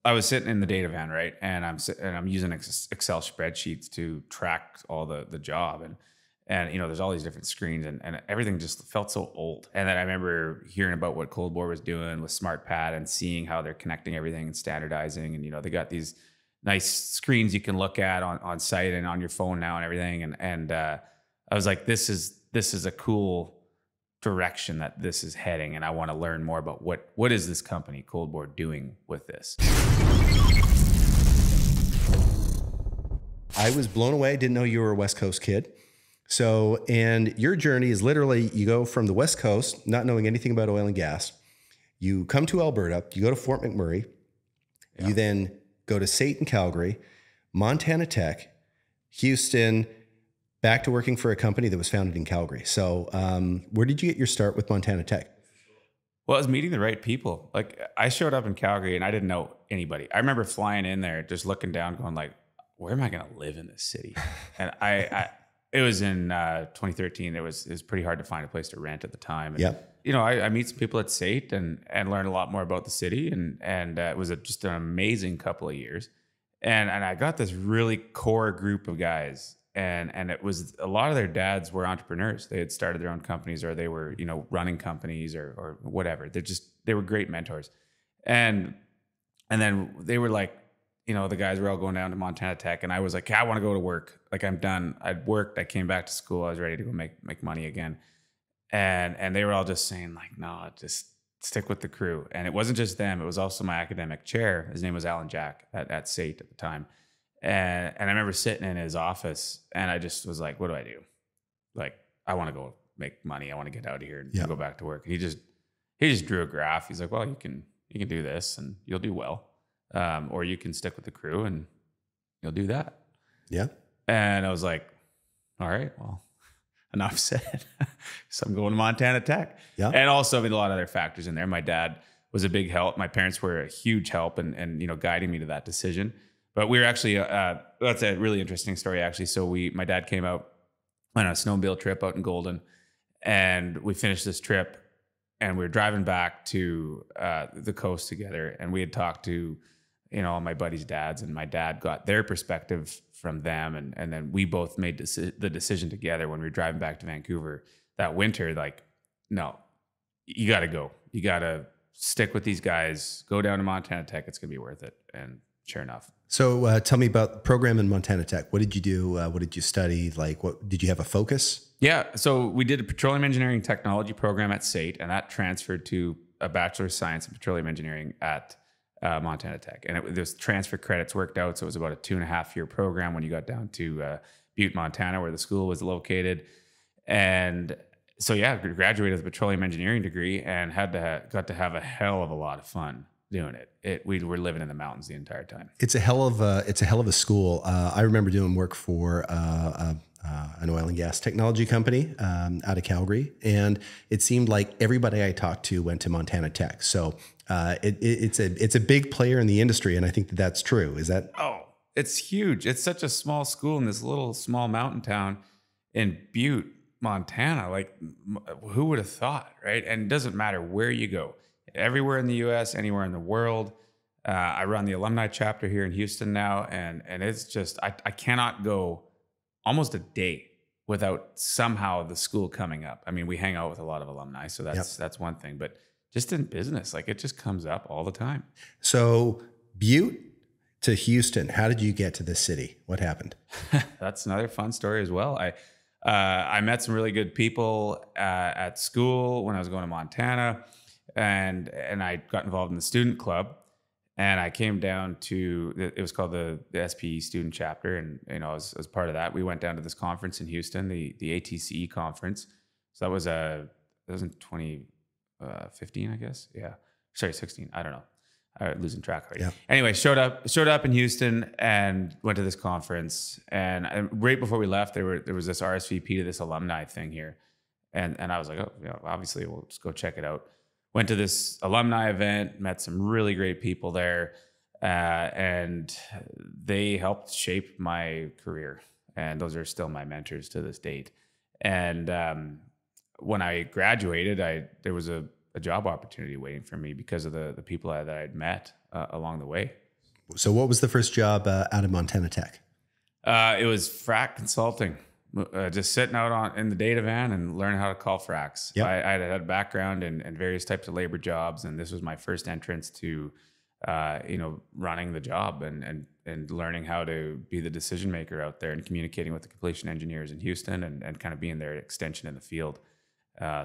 I was sitting in the data van, right? And I'm using Excel spreadsheets to track all the job. And there's all these different screens and everything just felt so old. And then I remember hearing about what Cold War was doing with SmartPad and seeing how they're connecting everything and standardizing. And, they got these nice screens you can look at on site and on your phone now and everything. And I was like, this is a cool direction that this is heading. And I want to learn more about what is this company Cold War doing with this. I was blown away. Didn't know you were a West Coast kid. So, and your journey is literally, you go from the West Coast, not knowing anything about oil and gas. You come to Alberta, you go to Fort McMurray. Yeah. You then go to SAIT in Calgary, Montana Tech, Houston, back to working for a company that was founded in Calgary. So where did you get your start with Montana Tech? Well, I was meeting the right people. Like, I showed up in Calgary and I didn't know anybody. I remember flying in there, just looking down, going like, where am I going to live in this city? And it was in 2013. It was pretty hard to find a place to rent at the time. And, yeah. I meet some people at SAIT and learn a lot more about the city. And it was just an amazing couple of years. And I got this really core group of guys. And it was a lot of their dads were entrepreneurs. They had started their own companies, or they were, running companies or whatever. They were great mentors. And then they were like, the guys were all going down to Montana Tech, and I was like, I want to go to work. Like, I'm done. I'd worked. I came back to school. I was ready to go make money again. And they were all just saying like, no, just stick with the crew. And it wasn't just them. It was also my academic chair. His name was Alan Jack at SAIT at the time. And I remember sitting in his office, and I just was like, what do I do? Like, I want to go make money. I want to get out of here and go back to work. And he just drew a graph. He's like, well, you can do this and you'll do well. Or you can stick with the crew and you'll do that. Yeah. And I was like, all right, well, enough said. So I'm going to Montana Tech. Yeah. And also, a lot of other factors in there. My dad was a big help. My parents were a huge help and guiding me to that decision. But we were actually, that's a really interesting story, actually. So my dad came out on a snowmobile trip out in Golden, and we finished this trip, and we were driving back to the coast together, and we had talked to, all my buddies' dads, and my dad got their perspective from them, and then we both made the decision together when we were driving back to Vancouver that winter, like, no, you got to go. You got to stick with these guys, go down to Montana Tech. It's going to be worth it. And sure enough. So tell me about the program in Montana Tech. What did you do? What did you study? Like, what did you have a focus? Yeah. So we did a petroleum engineering technology program at SAIT, and that transferred to a Bachelor of Science in Petroleum Engineering at Montana Tech. And those transfer credits worked out. So it was about a 2.5-year program when you got down to Butte, Montana, where the school was located. And so, yeah, graduated with a petroleum engineering degree and got to have a hell of a lot of fun doing it. We were living in the mountains the entire time. It's a hell of a school. I remember doing work for an oil and gas technology company out of Calgary, and it seemed like everybody I talked to went to Montana Tech. So it's a big player in the industry, and I think that's true. Is that? Oh, it's huge. It's such a small school in this little small mountain town in Butte, Montana. Like, who would have thought, right? And it doesn't matter where you go. Everywhere in the U.S., anywhere in the world. I run the alumni chapter here in Houston now, and it's just, I cannot go almost a day without somehow the school coming up. I mean, we hang out with a lot of alumni, so that's one thing. But just in business, like, it just comes up all the time. So Butte to Houston, how did you get to this city? What happened? That's another fun story as well. I met some really good people at school when I was going to Montana. And I got involved in the student club, and I came down to, it was called the SPE student chapter. And, as part of that, we went down to this conference in Houston, the ATCE conference. So that was in 2015, I guess. Yeah. Sorry, 16. I don't know. I'm losing track already. Yeah. Anyway, showed up in Houston and went to this conference. And right before we left, there was this RSVP to this alumni thing here. And I was like, oh, obviously we'll just go check it out. Went to this alumni event, met some really great people there, and they helped shape my career. And those are still my mentors to this date. And when I graduated, there was a job opportunity waiting for me because of the people that I'd met along the way. So what was the first job out of Montana Tech? It was frac consulting, just sitting out in the data van and learning how to call fracs. Yep. I had a background in various types of labor jobs, and this was my first entrance to, running the job and learning how to be the decision maker out there and communicating with the completion engineers in Houston and kind of being their extension in the field.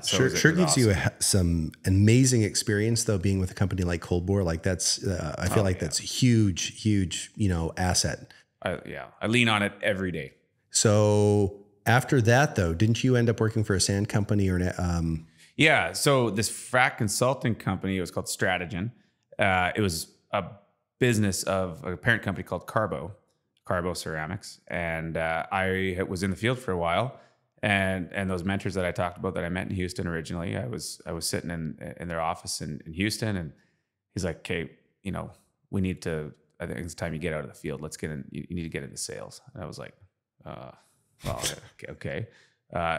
Sure gives awesome. you some amazing experience though, being with a company like Cold Bore. Like that's, I feel like that's a huge, asset. I lean on it every day. So after that though, didn't you end up working for a sand company or Yeah. So this frac consulting company, it was called Stratagen. It was a business of a parent company called Carbo Ceramics. And I was in the field for a while. And those mentors that I talked about that I met in Houston originally, I was sitting in their office in Houston, and he's like, "Okay, we need to. I think it's time you get out of the field. Let's get in. You need to get into sales." And I was like, "Well, okay,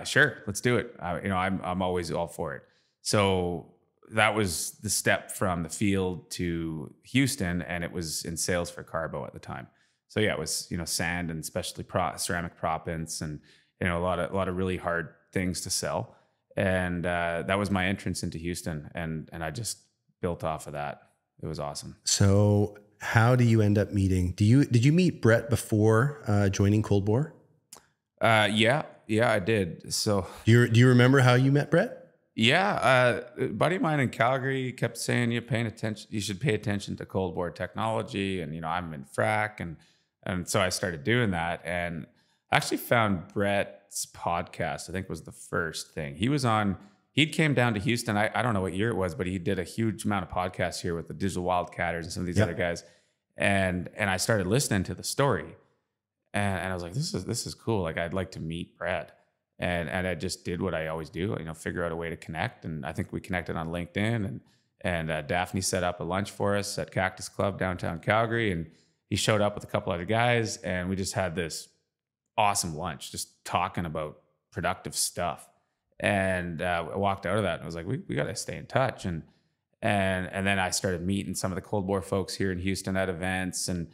sure, let's do it." I'm always all for it. So that was the step from the field to Houston, and it was in sales for Carbo at the time. So yeah, it was sand and specialty ceramic proppants and a lot of really hard things to sell. And that was my entrance into Houston, and I just built off of that. It was awesome. So how do you end up meeting? Did you meet Brett before joining Cold Bore? Yeah, I did. So do you remember how you met Brett? Yeah, a buddy of mine in Calgary kept saying you should pay attention to Cold Bore technology, and I'm in frac, and so I started doing that, and I actually found Brett's podcast. I think was the first thing he came down to Houston. I don't know what year it was, but he did a huge amount of podcasts here with the Digital Wildcatters and some of these other guys, and I started listening to the story, and I was like, this is cool. Like I'd like to meet Brett. And I just did what I always do, figure out a way to connect. And I think we connected on LinkedIn, and Daphne set up a lunch for us at Cactus Club downtown Calgary. And he showed up with a couple other guys, and we just had this awesome lunch, just talking about productive stuff. And I walked out of that and I was like, we got to stay in touch. And then I started meeting some of the Cold Bore folks here in Houston at events. And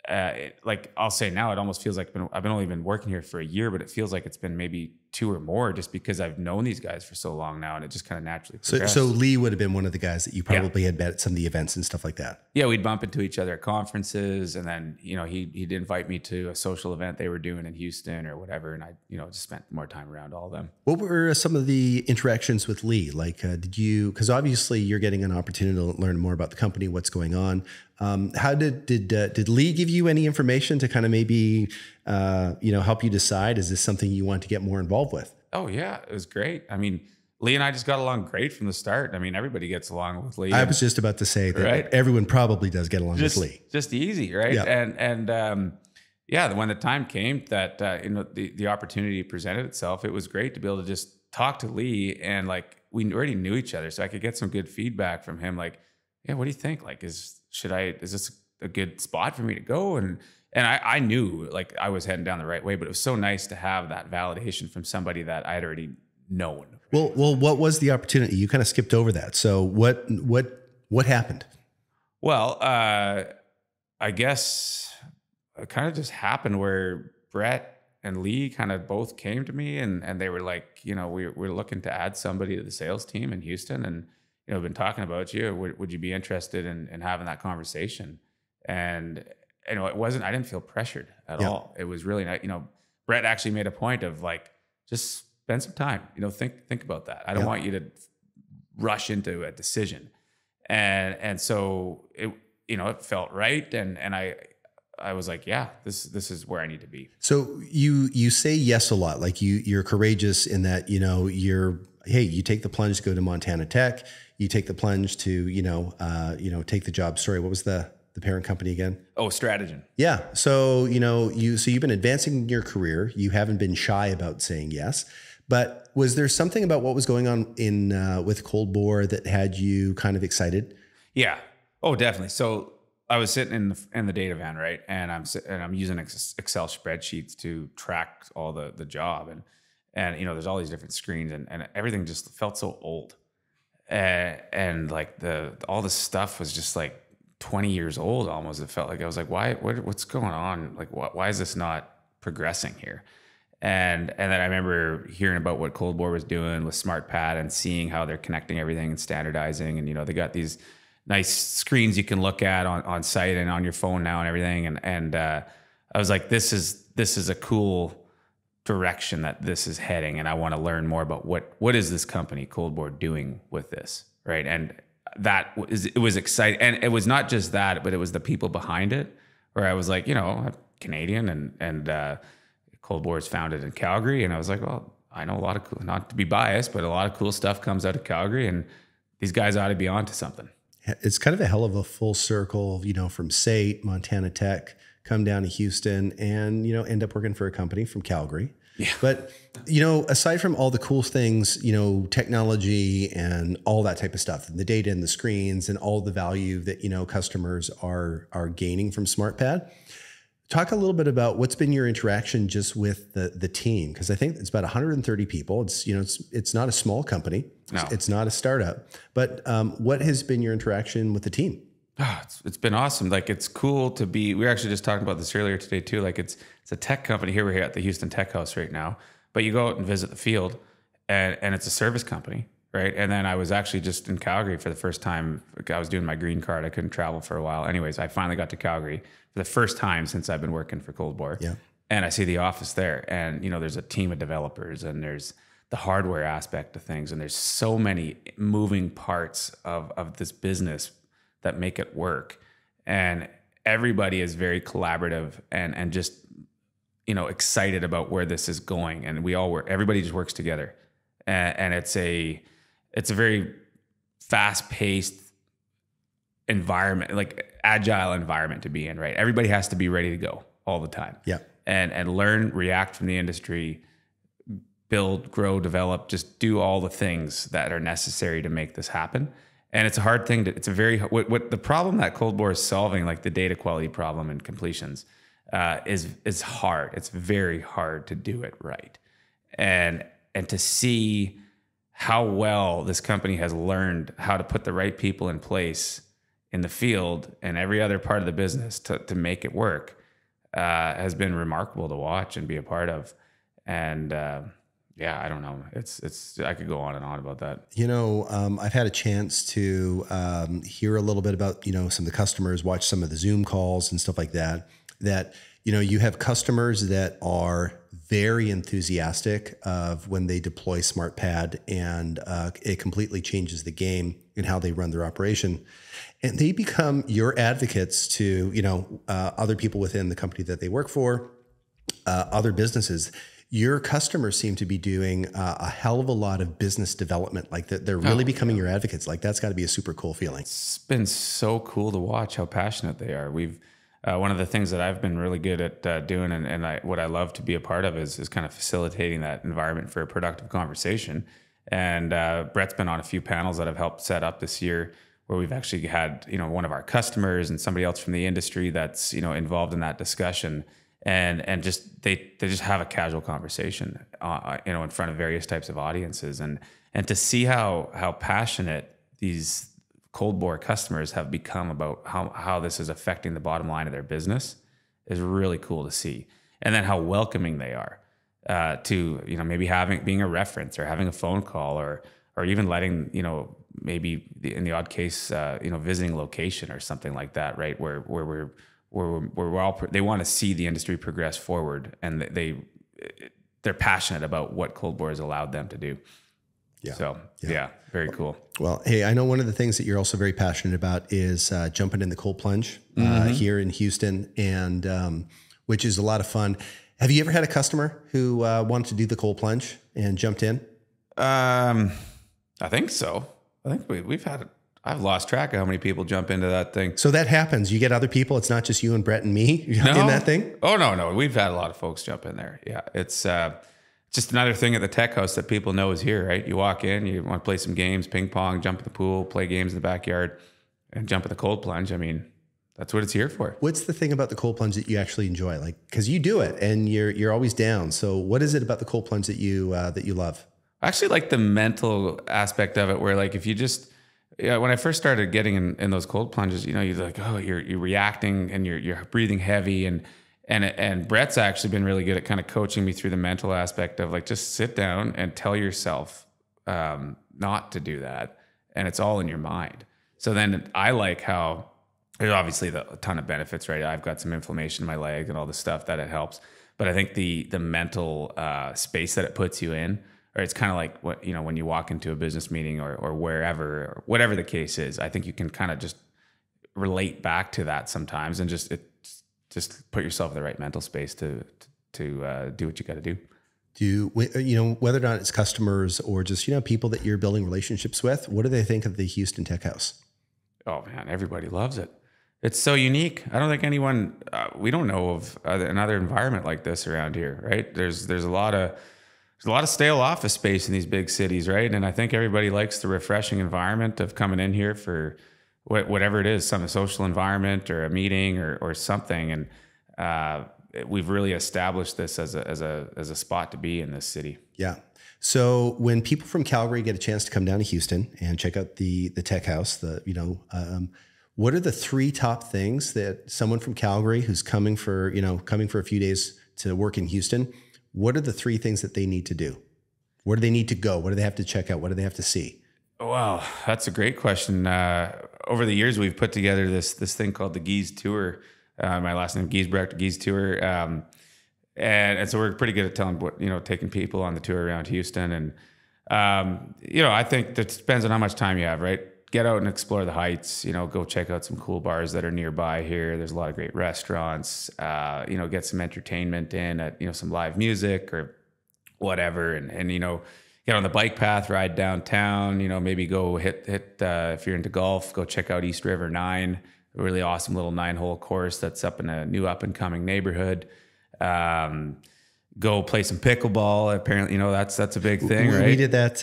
I'll say now, it almost feels like I've only been working here for a year, but it feels like it's been maybe 2 or more, just because I've known these guys for so long now, and it just kind of naturally progressed. So Lee would have been one of the guys that you probably had met at some of the events and stuff like that. Yeah, we'd bump into each other at conferences, and then he'd invite me to a social event they were doing in Houston or whatever, and I just spent more time around all of them. What were some of the interactions with Lee? Like, because obviously you're getting an opportunity to learn more about the company, what's going on. How did Lee give you any information to kind of maybe help you decide, is this something you want to get more involved with? Oh yeah, it was great. I mean, Lee and I just got along great from the start. I mean, everybody gets along with Lee. I was just about to say that, right? Everyone probably does get along with Lee. Just easy, right? Yeah. And when the time came that the opportunity presented itself, it was great to be able to just talk to Lee, and like we already knew each other, so I could get some good feedback from him. Like, yeah, what do you think? Like, is this a good spot for me to go? And I knew like I was heading down the right way, but it was so nice to have that validation from somebody that I had already known. Well, what was the opportunity? You kind of skipped over that. So what happened? Well, I guess it kind of just happened where Brett and Lee kind of both came to me, and they were like, we're looking to add somebody to the sales team in Houston, and I've been talking about you. Would you be interested in having that conversation? And it wasn't. I didn't feel pressured at all. It was really nice. Brett actually made a point of like, just spend some time. Think about that. I don't want you to rush into a decision. And so it felt right. And I was like, yeah, this is where I need to be. So you say yes a lot. Like you're courageous in that, you take the plunge to go to Montana Tech. You take the plunge to, take the job. Sorry, what was the parent company again? Oh, Stratagen. Yeah. So, you've been advancing your career. You haven't been shy about saying yes, but was there something about what was going on with Cold Bore that had you kind of excited? Yeah. Oh, definitely. So I was sitting in the data van, right? And I'm using Excel spreadsheets to track all the job. And there's all these different screens, and everything just felt so old. And like all the stuff was just like 20 years old almost. It felt like I was like, what's going on? Like, why is this not progressing here? And then I remember hearing about what Cold Bore was doing with SmartPad and seeing how they're connecting everything and standardizing. And, they got these nice screens you can look at on site and on your phone now and everything. And I was like, this is a cool direction that this is heading. And I want to learn more about what is this company Cold Bore doing with this, right? And it was exciting. And it was not just that, but it was the people behind it, where I was like, I'm Canadian and Cold Bore is founded in Calgary. And I was like, well, I know a lot of cool, not to be biased, but a lot of cool stuff comes out of Calgary, and these guys ought to be onto something. It's kind of a hell of a full circle, from SAIT, Montana Tech, come down to Houston and, end up working for a company from Calgary. Yeah. But, aside from all the cool things, technology and all that type of stuff, and the data and the screens and all the value that, customers are gaining from SmartPad, talk a little bit about what's been your interaction just with the team. Cause I think it's about 130 people. It's, it's not a small company. No. It's not a startup, but what has been your interaction with the team? It's been awesome. Like, it's cool to be, we were actually just talking about this earlier today too. Like, it's a tech company here. We're here at the Houston Tech House right now, but you go out and visit the field and it's a service company, right? And then I was actually just in Calgary for the first time. I was doing my green card. I couldn't travel for a while. Anyways, I finally got to Calgary for the first time since I've been working for Cold Bore. Yeah. And I see the office there, and there's a team of developers, and there's the hardware aspect of things, and there's so many moving parts of this business that make it work. And everybody is very collaborative and just, excited about where this is going. And everybody just works together. And it's a very fast-paced environment, like agile environment to be in, right? Everybody has to be ready to go all the time. Yeah. And learn, react from the industry, build, grow, develop, just do all the things that are necessary to make this happen. And it's a hard thing what the problem that Cold Bore is solving, like the data quality problem and completions, is hard. It's very hard to do it right. And to see how well this company has learned how to put the right people in place in the field and every other part of the business to make it work, has been remarkable to watch and be a part of. And, I don't know. I could go on and on about that. I've had a chance to hear a little bit about, some of the customers, watch some of the Zoom calls and stuff like that, you have customers that are very enthusiastic of when they deploy SmartPad, and it completely changes the game in how they run their operation. And they become your advocates to, other people within the company that they work for, other businesses. Your customers seem to be doing a hell of a lot of business development. Like they're really becoming your advocates. Like, that's got to be a super cool feeling. It's been so cool to watch how passionate they are. We've one of the things that I've been really good at doing, and what I love to be a part of is kind of facilitating that environment for a productive conversation. And Brett's been on a few panels that I've helped set up this year, where we've actually had one of our customers and somebody else from the industry that's involved in that discussion. And just they just have a casual conversation, in front of various types of audiences, and to see how passionate these Cold Bore customers have become about how this is affecting the bottom line of their business is really cool to see. And then how welcoming they are to maybe being a reference, or having a phone call, or even letting maybe in the odd case visiting location or something like that, right? Where we're all, they want to see the industry progress forward, and they're passionate about what Cold Bore has allowed them to do. Yeah. So yeah, very cool. Well, hey, I know one of the things that you're also very passionate about is jumping in the cold plunge here in Houston, and which is a lot of fun. Have you ever had a customer who wanted to do the cold plunge and jumped in? I think so. I think we've had it. I've lost track of how many people jump into that thing. So that happens. You get other people. It's not just you and Brett and me in that thing. Oh, no. We've had a lot of folks jump in there. Yeah. It's just another thing at the tech house that people know is here, right? You walk in, you want to play some games, ping pong, jump in the pool, play games in the backyard, and jump in the cold plunge. I mean, that's what it's here for. What's the thing about the cold plunge that you actually enjoy? Like, because you do it and you're always down. So what is it about the cold plunge that you love? I actually like the mental aspect of it, where like if you just Yeah, when I first started getting in those cold plunges, you know, you're like, oh, you're reacting and you're breathing heavy, and Brett's actually been really good at kind of coaching me through the mental aspect of like, just sit down and tell yourself not to do that, and it's all in your mind. So then I like how there's obviously a ton of benefits, right? I've got some inflammation in my leg and all this stuff that it helps, but I think the mental space that it puts you in. Or it's kind of like what, you know, when you walk into a business meeting or wherever, or whatever the case is, I think you can kind of just relate back to that sometimes and just put yourself in the right mental space to do what you got to do. You know, whether or not it's customers or just, you know, people that you're building relationships with, what do they think of the Houston Tech House? Oh man, everybody loves it. It's so unique. I don't think anyone, we don't know of another environment like this around here, right? There's a lot of stale office space in these big cities, right? And I think everybody likes the refreshing environment of coming in here for whatever it is, some social environment or a meeting or something. And we've really established this as a spot to be in this city. Yeah. So when people from Calgary get a chance to come down to Houston and check out the Tech House, what are the 3 top things that someone from Calgary who's coming for a few days to work in Houston, what are the 3 things that they need to do? Where do they need to go? What do they have to check out? What do they have to see? Well, that's a great question. Over the years, we've put together this thing called the Gies Tour. My last name, Giesbrecht, Gies Tour. And so we're pretty good at telling taking people on the tour around Houston. And, I think that depends on how much time you have, right? Get out and explore the Heights, go check out some cool bars that are nearby here. There's a lot of great restaurants, get some entertainment in at, some live music or whatever. And get on the bike path, ride downtown, maybe go hit, if you're into golf, go check out East River 9, a really awesome little 9-hole course that's up in a new up and coming neighborhood. Go play some pickleball. Apparently, that's a big thing, right? We did that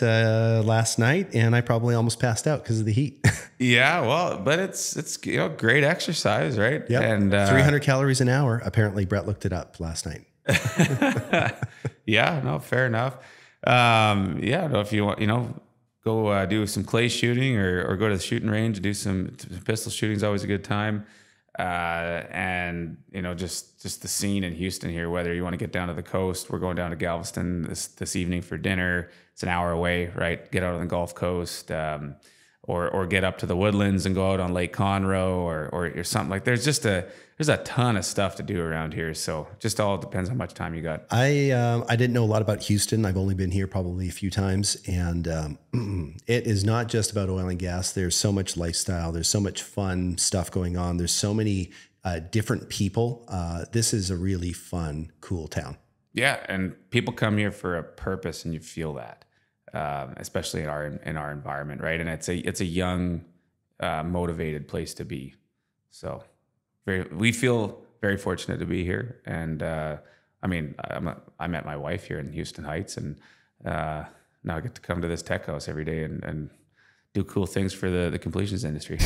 last night, and I probably almost passed out because of the heat. Yeah, well, but it's great exercise, right? Yeah, and 300 calories an hour. Apparently, Brett looked it up last night. Yeah, no, fair enough. If you want, go do some clay shooting or go to the shooting range and do some pistol shooting is always a good time. And just the scene in Houston here, whether you want to get down to the coast, we're going down to Galveston this evening for dinner. It's an hour away, right? Get out on the Gulf Coast, or get up to the Woodlands and go out on Lake Conroe or something like. There's a ton of stuff to do around here. So just all depends how much time you got. I didn't know a lot about Houston. I've only been here probably a few times, and it is not just about oil and gas. There's so much lifestyle. There's so much fun stuff going on. There's so many different people. This is a really fun, cool town. Yeah, and people come here for a purpose, and you feel that, especially in our environment, right? And it's a young, motivated place to be. So. We feel very fortunate to be here, and I met my wife here in Houston Heights, and now I get to come to this tech house every day and do cool things for the completions industry.